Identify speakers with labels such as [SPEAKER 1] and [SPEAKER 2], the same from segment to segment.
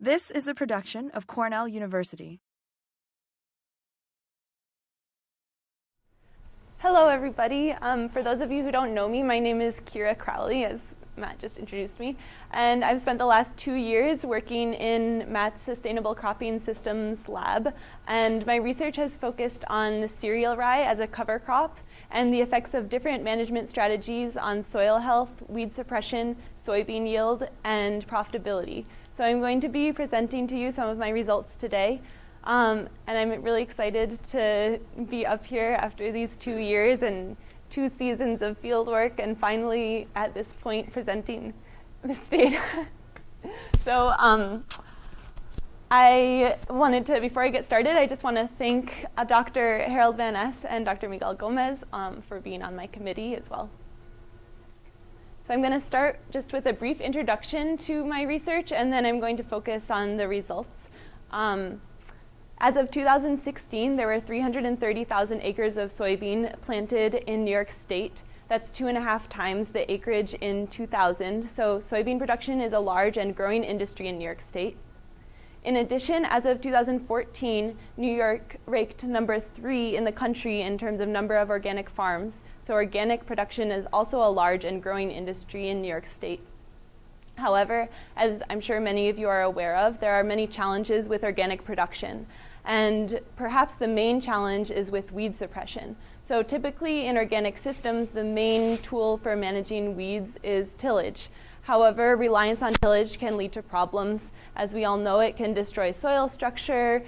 [SPEAKER 1] This is a production of Cornell University.
[SPEAKER 2] Hello, everybody. For those of you who don't know me, my name is Kiera Crowley, as Matt just introduced me, and I've spent the last 2 years working in Matt's Sustainable Cropping Systems lab, and my research has focused on cereal rye as a cover crop and the effects of different management strategies on soil health, weed suppression, soybean yield, and profitability. So I'm going to be presenting to you some of my results today. And I'm really excited to be up here after these 2 years and 2 seasons of field work and finally at this point presenting this data. So I wanted to, before I get started, I just want to thank Dr. Harold Van Ness and Dr. Miguel Gomez for being on my committee as well. So I'm going to start just with a brief introduction to my research, and then I'm going to focus on the results. As of 2016, there were 330,000 acres of soybean planted in New York State. That's 2.5 times the acreage in 2000. So soybean production is a large and growing industry in New York State. In addition, as of 2014, New York ranked number 3 in the country in terms of number of organic farms. So organic production is also a large and growing industry in New York State. However, as I'm sure many of you are aware of, there are many challenges with organic production. And perhaps the main challenge is with weed suppression. So typically in organic systems, the main tool for managing weeds is tillage. However, reliance on tillage can lead to problems. As we all know, it can destroy soil structure,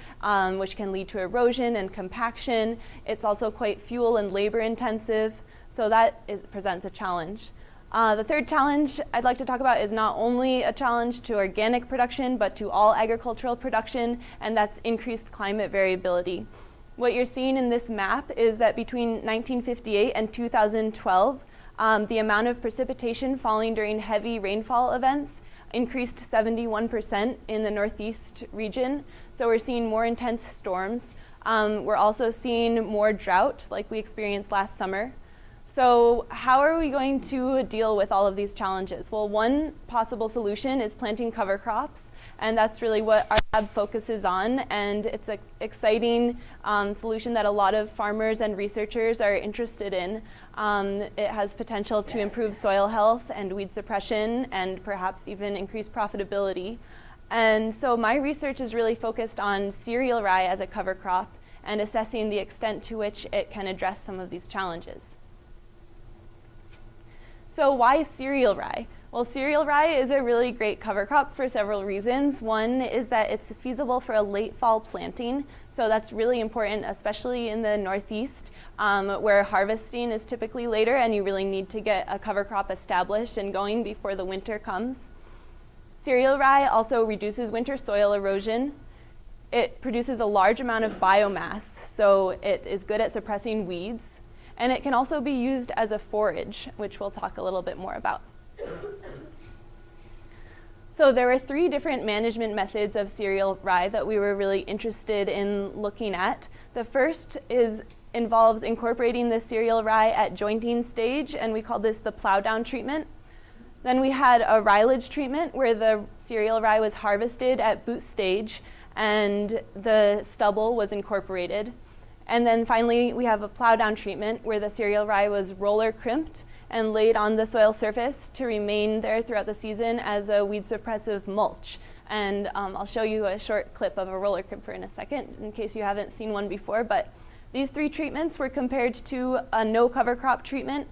[SPEAKER 2] which can lead to erosion and compaction. It's also quite fuel and labor intensive, so that presents a challenge. The third challenge I'd like to talk about is not only a challenge to organic production, but to all agricultural production, and that's increased climate variability. What you're seeing in this map is that between 1958 and 2012, the amount of precipitation falling during heavy rainfall events increased 71% in the Northeast region. So we're seeing more intense storms. We're also seeing more drought like we experienced last summer. So how are we going to deal with all of these challenges? Well, one possible solution is planting cover crops, and that's really what our lab focuses on, and it's an exciting solution that a lot of farmers and researchers are interested in. It has potential to improve soil health and weed suppression and perhaps even increase profitability. And so my research is really focused on cereal rye as a cover crop and assessing the extent to which it can address some of these challenges. So why cereal rye? Well, cereal rye is a really great cover crop for several reasons. One is that it's feasible for a late fall planting, so that's really important, especially in the Northeast, where harvesting is typically later and you really need to get a cover crop established and going before the winter comes. Cereal rye also reduces winter soil erosion. It produces a large amount of biomass, so it is good at suppressing weeds. And it can also be used as a forage, which we'll talk a little bit more about. So there were 3 different management methods of cereal rye that we were really interested in looking at. The first involves incorporating the cereal rye at jointing stage, and we call this the plow down treatment. Then we had a rylage treatment where the cereal rye was harvested at boot stage and the stubble was incorporated. And then finally, we have a plow down treatment where the cereal rye was roller crimped and laid on the soil surface to remain there throughout the season as a weed suppressive mulch. And I'll show you a short clip of a roller crimper in a second in case you haven't seen one before. But these 3 treatments were compared to a no cover crop treatment.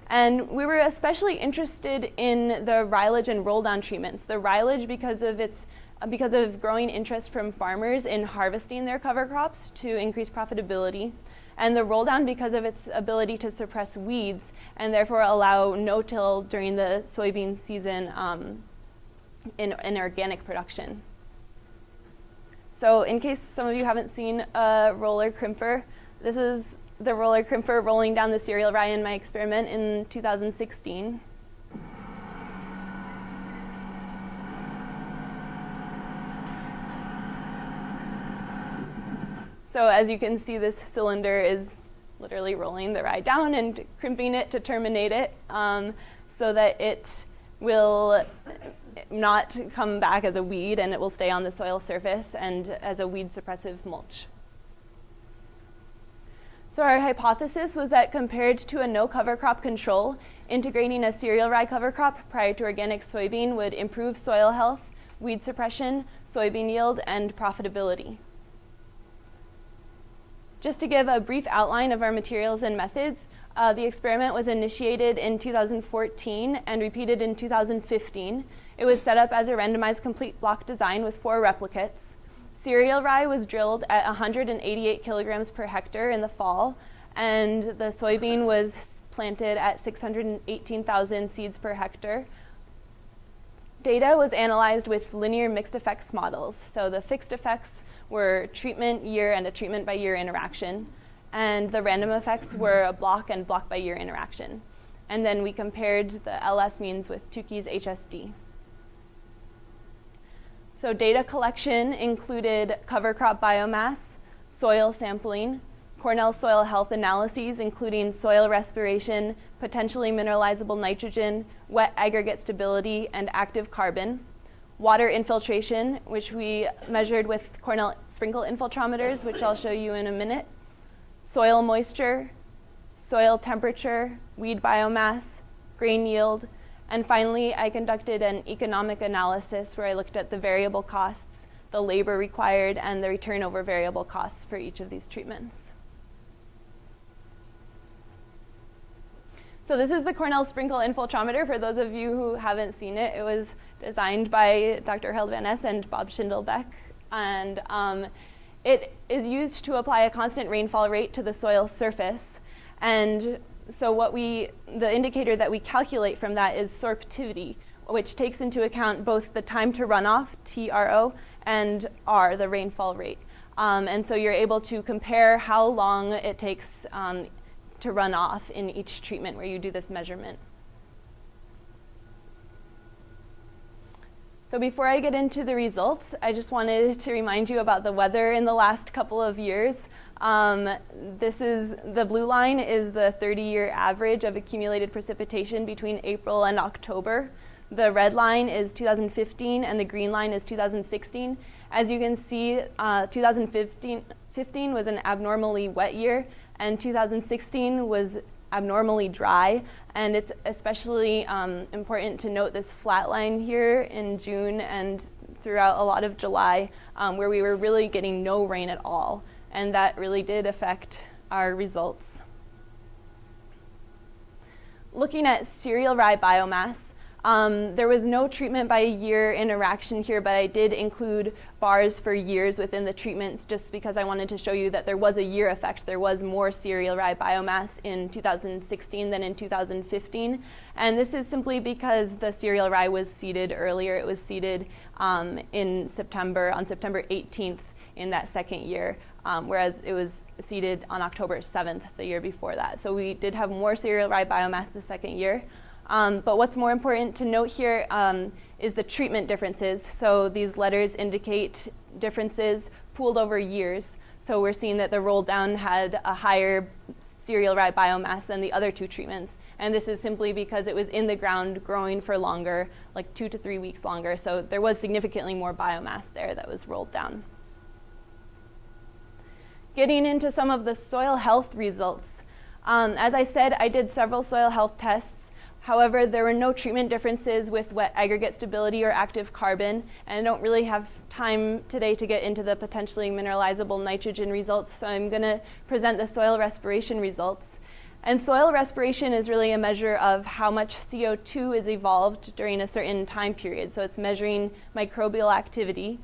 [SPEAKER 2] And we were especially interested in the rylage and roll down treatments. The rylage because of growing interest from farmers in harvesting their cover crops to increase profitability, and the roll down because of its ability to suppress weeds and therefore allow no-till during the soybean season in organic production. So in case some of you haven't seen a roller crimper, this is the roller crimper rolling down the cereal rye in my experiment in 2016. So as you can see, this cylinder is literally rolling the rye down and crimping it to terminate it so that it will not come back as a weed, and it will stay on the soil surface and as a weed suppressive mulch. So our hypothesis was that compared to a no cover crop control, integrating a cereal rye cover crop prior to organic soybean would improve soil health, weed suppression, soybean yield, and profitability. Just to give a brief outline of our materials and methods, the experiment was initiated in 2014 and repeated in 2015. It was set up as a randomized complete block design with 4 replicates. Cereal rye was drilled at 188 kilograms per hectare in the fall, and the soybean was planted at 618,000 seeds per hectare. Data was analyzed with linear mixed effects models. So the fixed effects were treatment year and a treatment by year interaction, and the random effects were a block and block by year interaction. And then we compared the LS means with Tukey's HSD. So data collection included cover crop biomass, soil sampling, Cornell soil health analyses including soil respiration, potentially mineralizable nitrogen, wet aggregate stability, and active carbon, water infiltration, which we measured with Cornell sprinkle infiltrometers, which I'll show you in a minute, soil moisture, soil temperature, weed biomass, grain yield, and finally, I conducted an economic analysis where I looked at the variable costs, the labor required, and the return over variable costs for each of these treatments. So this is the Cornell sprinkle infiltrometer. For those of you who haven't seen it, it was designed by Dr. Harold Van Ness and Bob Schindelbeck. And it is used to apply a constant rainfall rate to the soil surface. And so the indicator that we calculate from that is sorptivity, which takes into account both the time to runoff, TRO, and R, the rainfall rate. And so you're able to compare how long it takes to run off in each treatment where you do this measurement. So before I get into the results, I just wanted to remind you about the weather in the last couple of years. The blue line is the 30-year average of accumulated precipitation between April and October. The red line is 2015 and the green line is 2016. As you can see, 2015 was an abnormally wet year, and 2016 was abnormally dry, and it's especially important to note this flat line here in June and throughout a lot of July, where we were really getting no rain at all, and that really did affect our results. Looking at cereal rye biomass, there was no treatment by year interaction here, but I did include bars for years within the treatments just because I wanted to show you that there was a year effect. There was more cereal rye biomass in 2016 than in 2015. And this is simply because the cereal rye was seeded earlier. It was seeded on September 18th in that second year, whereas it was seeded on October 7th the year before that. So we did have more cereal rye biomass the second year. But what's more important to note here is the treatment differences. So these letters indicate differences pooled over years. So we're seeing that the roll down had a higher cereal rye biomass than the other 2 treatments. And this is simply because it was in the ground growing for longer, like 2 to 3 weeks longer. So there was significantly more biomass there that was rolled down. Getting into some of the soil health results. As I said, I did several soil health tests. However, there were no treatment differences with wet aggregate stability or active carbon, and I don't really have time today to get into the potentially mineralizable nitrogen results, so I'm going to present the soil respiration results. And soil respiration is really a measure of how much CO2 is evolved during a certain time period, so it's measuring microbial activity.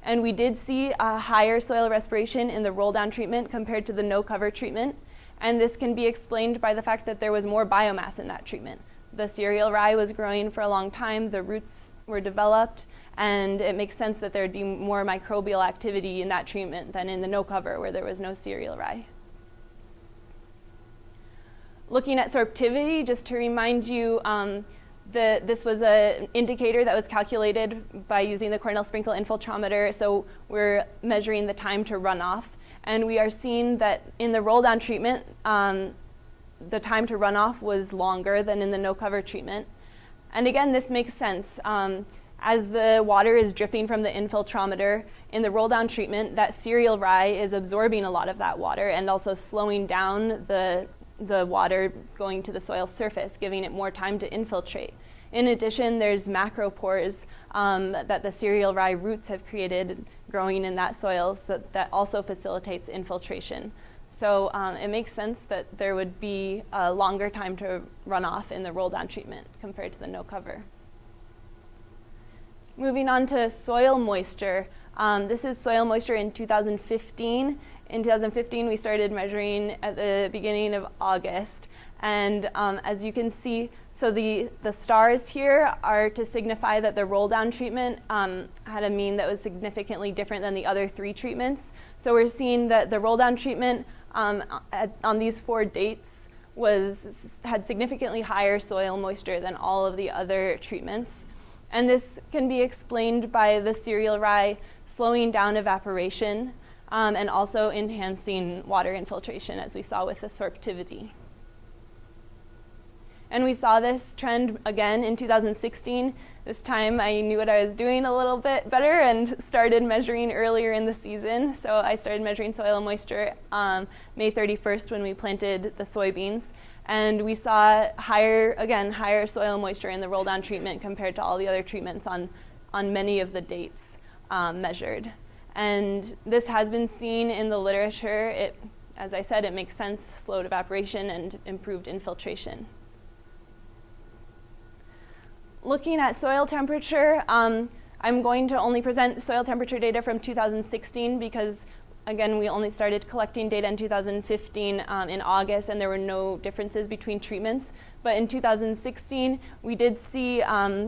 [SPEAKER 2] And we did see a higher soil respiration in the roll-down treatment compared to the no-cover treatment, and this can be explained by the fact that there was more biomass in that treatment. The cereal rye was growing for a long time, the roots were developed, and it makes sense that there would be more microbial activity in that treatment than in the no-cover where there was no cereal rye. Looking at sorptivity, just to remind you, this was an indicator that was calculated by using the Cornell sprinkle infiltrometer, so we're measuring the time to runoff, and we are seeing that in the roll-down treatment, the time to runoff was longer than in the no-cover treatment. And again, this makes sense. as the water is dripping from the infiltrometer in the roll down treatment, that cereal rye is absorbing a lot of that water and also slowing down the water going to the soil surface, giving it more time to infiltrate. In addition, there's macropores that the cereal rye roots have created growing in that soil, so that also facilitates infiltration. So it makes sense that there would be a longer time to run off in the roll down treatment compared to the no cover. Moving on to soil moisture. This is soil moisture in 2015. In 2015, we started measuring at the beginning of August. And as you can see, so the stars here are to signify that the roll down treatment had a mean that was significantly different than the other 3 treatments. So we're seeing that the roll down treatment on these 4 dates had significantly higher soil moisture than all of the other treatments. And this can be explained by the cereal rye slowing down evaporation and also enhancing water infiltration, as we saw with the sorptivity. And we saw this trend again in 2016. This time I knew what I was doing a little bit better and started measuring earlier in the season. So I started measuring soil moisture May 31st when we planted the soybeans. And we saw higher soil moisture in the roll down treatment compared to all the other treatments on many of the dates measured. And this has been seen in the literature. As I said, it makes sense, slowed evaporation and improved infiltration. Looking at soil temperature, I'm going to only present soil temperature data from 2016 because, again, we only started collecting data in 2015 in August, and there were no differences between treatments. But in 2016, we did see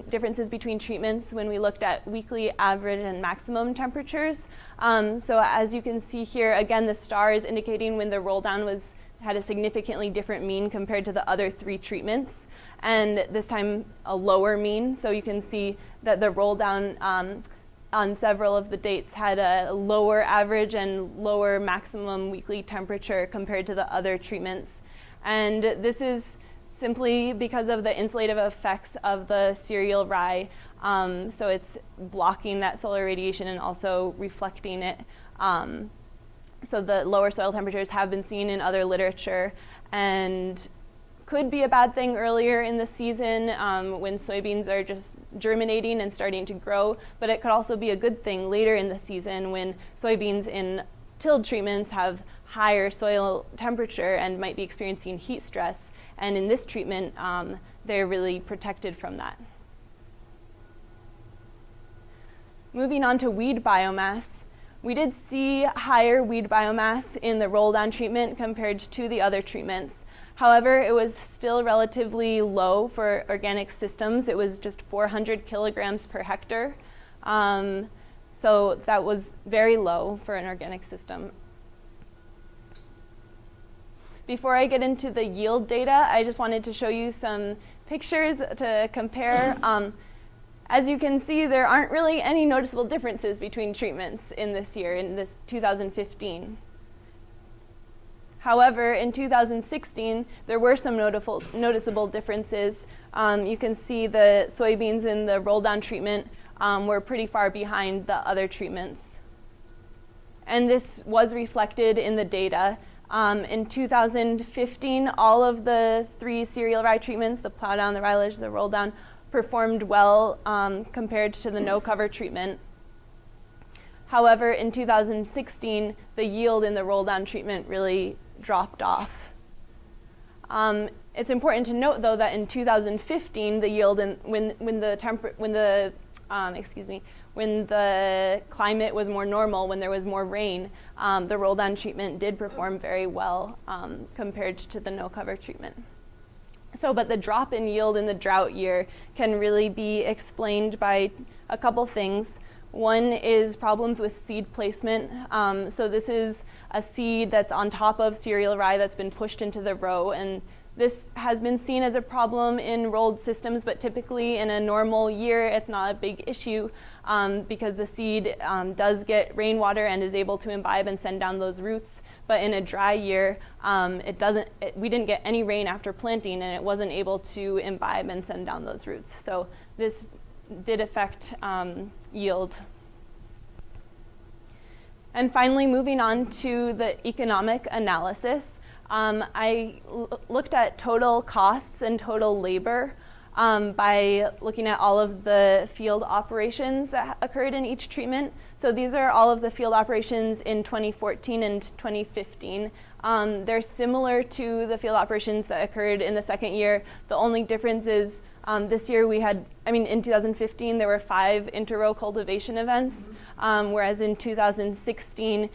[SPEAKER 2] differences between treatments when we looked at weekly average and maximum temperatures. So as you can see here, again, the star is indicating when the roll down had a significantly different mean compared to the other 3 treatments, and this time a lower mean. So you can see that the roll down on several of the dates had a lower average and lower maximum weekly temperature compared to the other treatments. And this is simply because of the insulative effects of the cereal rye. So it's blocking that solar radiation and also reflecting it. So the lower soil temperatures have been seen in other literature and could be a bad thing earlier in the season when soybeans are just germinating and starting to grow, but it could also be a good thing later in the season when soybeans in tilled treatments have higher soil temperature and might be experiencing heat stress. And in this treatment, they're really protected from that. Moving on to weed biomass. We did see higher weed biomass in the roll down treatment compared to the other treatments. However, it was still relatively low for organic systems. It was just 400 kilograms per hectare. So that was very low for an organic system. Before I get into the yield data, I just wanted to show you some pictures to compare. As you can see, there aren't really any noticeable differences between treatments in this year, in this 2015. However, in 2016, there were some noticeable differences. You can see the soybeans in the roll down treatment were pretty far behind the other treatments. And this was reflected in the data. In 2015, all of the 3 cereal rye treatments, the plow down, the rilage, the roll down, performed well compared to the no cover treatment. However, in 2016, the yield in the roll down treatment really dropped off. It's important to note, though, that in 2015, the yield when the climate was more normal, when there was more rain, the roll down treatment did perform very well compared to the no cover treatment. But the drop in yield in the drought year can really be explained by a couple things. One is problems with seed placement. So this is a seed that's on top of cereal rye that's been pushed into the row, and this has been seen as a problem in rolled systems, but typically in a normal year it's not a big issue because the seed does get rainwater and is able to imbibe and send down those roots. But in a dry year, we didn't get any rain after planting, and it wasn't able to imbibe and send down those roots. So this did affect yield. And finally, moving on to the economic analysis, I looked at total costs and total labor by looking at all of the field operations that occurred in each treatment. So these are all of the field operations in 2014 and 2015. They're similar to the field operations that occurred in the second year. The only difference is this year we had, in 2015 there were 5 inter-row cultivation events, whereas in 2016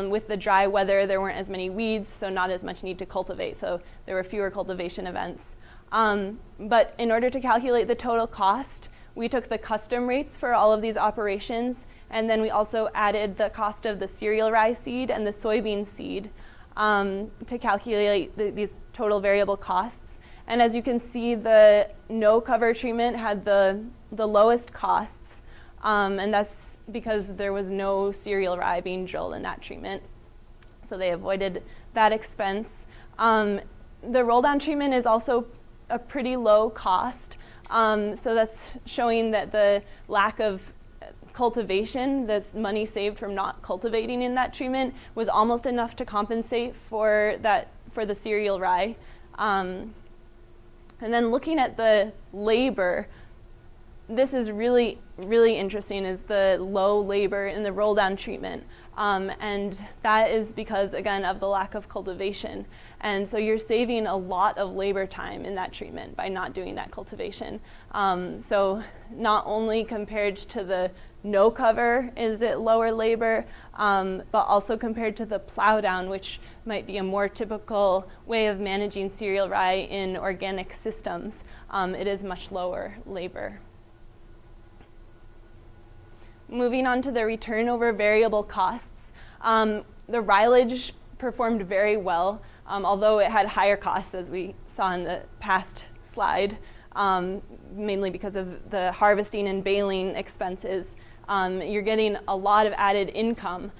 [SPEAKER 2] with the dry weather there weren't as many weeds, so not as much need to cultivate, so there were fewer cultivation events. But in order to calculate the total cost, we took the custom rates for all of these operations, and then we also added the cost of the cereal rye seed and the soybean seed to calculate these total variable costs. And as you can see, the no cover treatment had the lowest costs, and that's because there was no cereal rye being drilled in that treatment. So they avoided that expense. The roll down treatment is also a pretty low cost. So that's showing that the lack of cultivation, that's money saved from not cultivating in that treatment, was almost enough to compensate for the cereal rye. And then looking at the labor, this is really, really interesting, is the low labor in the roll down treatment. And that is because, again, of the lack of cultivation. And so you're saving a lot of labor time in that treatment by not doing that cultivation. So not only compared to the no cover is it lower labor, but also compared to the plow down, which might be a more typical way of managing cereal rye in organic systems, it is much lower labor. Moving on to the return over variable costs, the rylage performed very well, although it had higher costs, as we saw in the past slide, mainly because of the harvesting and baling expenses. You're getting a lot of added income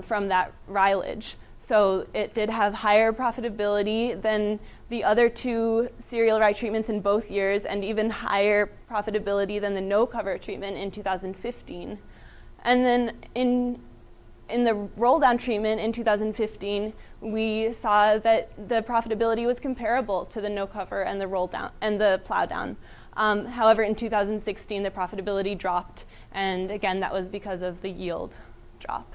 [SPEAKER 2] from that rylage. So it did have higher profitability than the other 2 cereal rye treatments in both years, and even higher profitability than the no cover treatment in 2015. And then in the roll down treatment in 2015, we saw that the profitability was comparable to the no cover and the roll down and the plow down. However, in 2016, the profitability dropped, and again, that was because of the yield drop.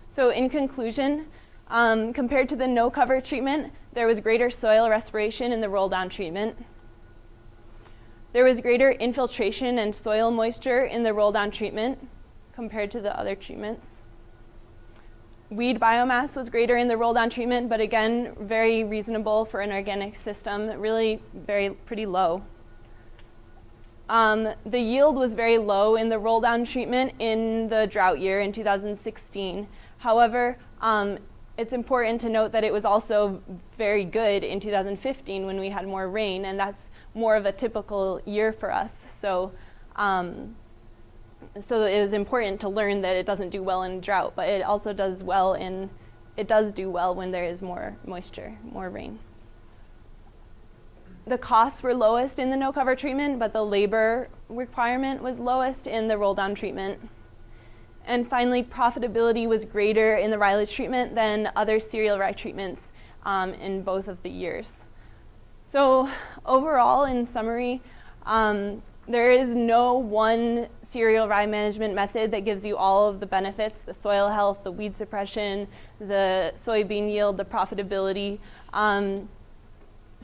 [SPEAKER 2] So in conclusion, compared to the no cover treatment, there was greater soil respiration in the roll down treatment. There was greater infiltration and soil moisture in the roll down treatment compared to the other treatments. Weed biomass was greater in the roll down treatment, but again, very reasonable for an organic system, really pretty low. The yield was very low in the roll down treatment in the drought year in 2016. However, it's important to note that it was also very good in 2015 when we had more rain, and that's more of a typical year for us. So it was important to learn that it doesn't do well in drought, but it also does do well when there is more moisture, more rain. The costs were lowest in the no cover treatment, but the labor requirement was lowest in the roll down treatment. And finally, profitability was greater in the rylage treatment than other cereal rye treatments in both of the years. So overall, in summary, there is no one cereal rye management method that gives you all of the benefits: the soil health, the weed suppression, the soybean yield, the profitability.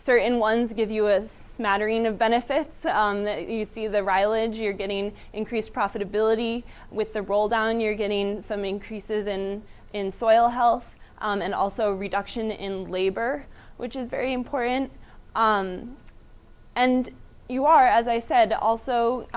[SPEAKER 2] Certain ones give you a smattering of benefits. You see the rylage, you're getting increased profitability. With the roll down, you're getting some increases in soil health and also reduction in labor, which is very important. And you are, as I said, also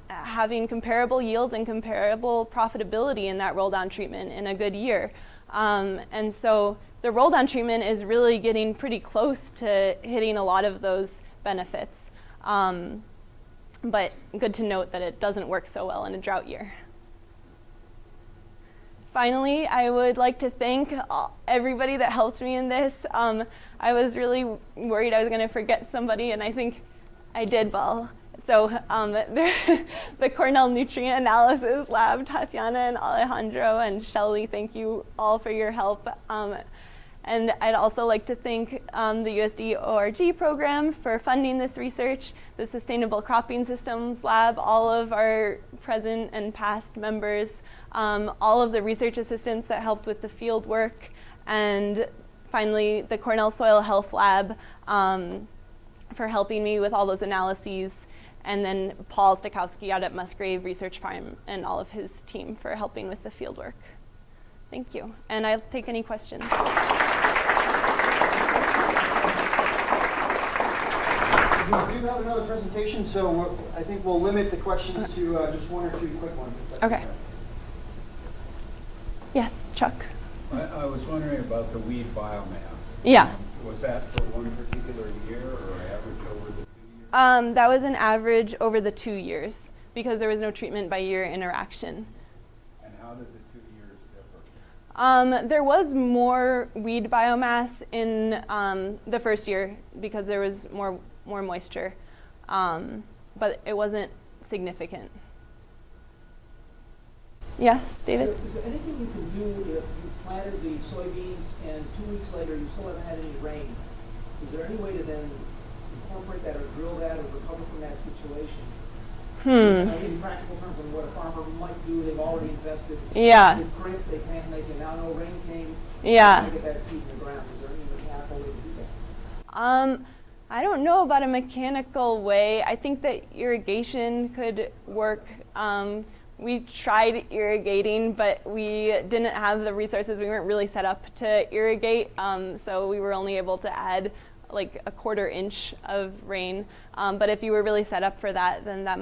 [SPEAKER 2] having comparable yields and comparable profitability in that roll down treatment in a good year. And so the roll down treatment is really getting pretty close to hitting a lot of those benefits. But good to note that it doesn't work so well in a drought year. Finally, I would like to thank everybody that helped me in this. I was really worried I was going to forget somebody, and I think I did well. So the Cornell Nutrient Analysis Lab, Tatiana and Alejandro and Shelley, thank you all for your help. And I'd also like to thank the USD ORG program for funding this research, the Sustainable Cropping Systems Lab, all of our present and past members, all of the research assistants that helped with the field work, and finally the Cornell Soil Health Lab for helping me with all those analyses, and then Paul Stokowski out at Musgrave Research Farm and all of his team for helping with the field work. Thank you. And I'll take any questions.
[SPEAKER 3] We do have another presentation, so I think we'll limit the questions to just one or two quick ones.
[SPEAKER 2] Okay. Yes, Chuck.
[SPEAKER 4] I was wondering about the weed biomass.
[SPEAKER 2] Yeah.
[SPEAKER 4] Was that for one particular year or average over the 2 years?
[SPEAKER 2] That was an average over the 2 years because there was no treatment by year interaction.
[SPEAKER 4] And how does the 2 years differ?
[SPEAKER 2] There was more weed biomass in the first year because there was more moisture, but it wasn't significant. Yes, David?
[SPEAKER 5] Is there anything you can do if you planted the soybeans and 2 weeks later you still haven't had any rain? Is there any way to then incorporate that or drill that or recover from that situation? In practical terms of what a farmer might do, they've already invested.
[SPEAKER 2] Yeah.
[SPEAKER 5] With grit, they plant and they say, now no rain came.
[SPEAKER 2] Yeah.
[SPEAKER 5] They get that seed in the ground. Is there any mechanical way to do that?
[SPEAKER 2] I don't know about a mechanical way. I think that irrigation could work. We tried irrigating, but we didn't have the resources. We weren't really set up to irrigate, so we were only able to add like a 1/4 inch of rain. But if you were really set up for that, then that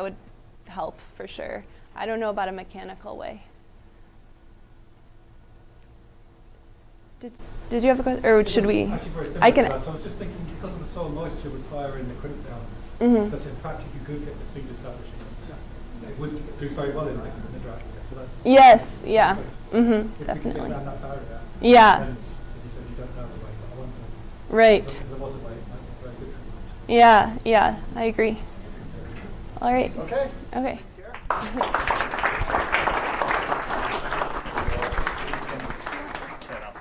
[SPEAKER 2] would help for sure. I don't know about a mechanical way. Did you have a question, or should we?
[SPEAKER 6] Actually, very similar
[SPEAKER 2] I can.
[SPEAKER 6] to that. So I was just thinking, because of the soil moisture with fire in the quick down, that in fact you could get the seed establishing. It would do very well in the drought. So that's
[SPEAKER 2] Yes. Yeah.
[SPEAKER 6] if we can
[SPEAKER 2] Definitely.
[SPEAKER 6] get around that barrier,
[SPEAKER 2] Yeah.
[SPEAKER 6] then, as you said, you don't know the way, but I want to
[SPEAKER 2] Right.
[SPEAKER 6] look into the water way. It might be very good for you.
[SPEAKER 2] Yeah. Yeah. I agree. All right.
[SPEAKER 3] Okay.
[SPEAKER 2] Okay.
[SPEAKER 3] Thanks, Kiera.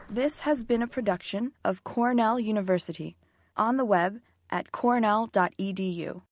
[SPEAKER 1] This has been a production of Cornell University, on the web at cornell.edu.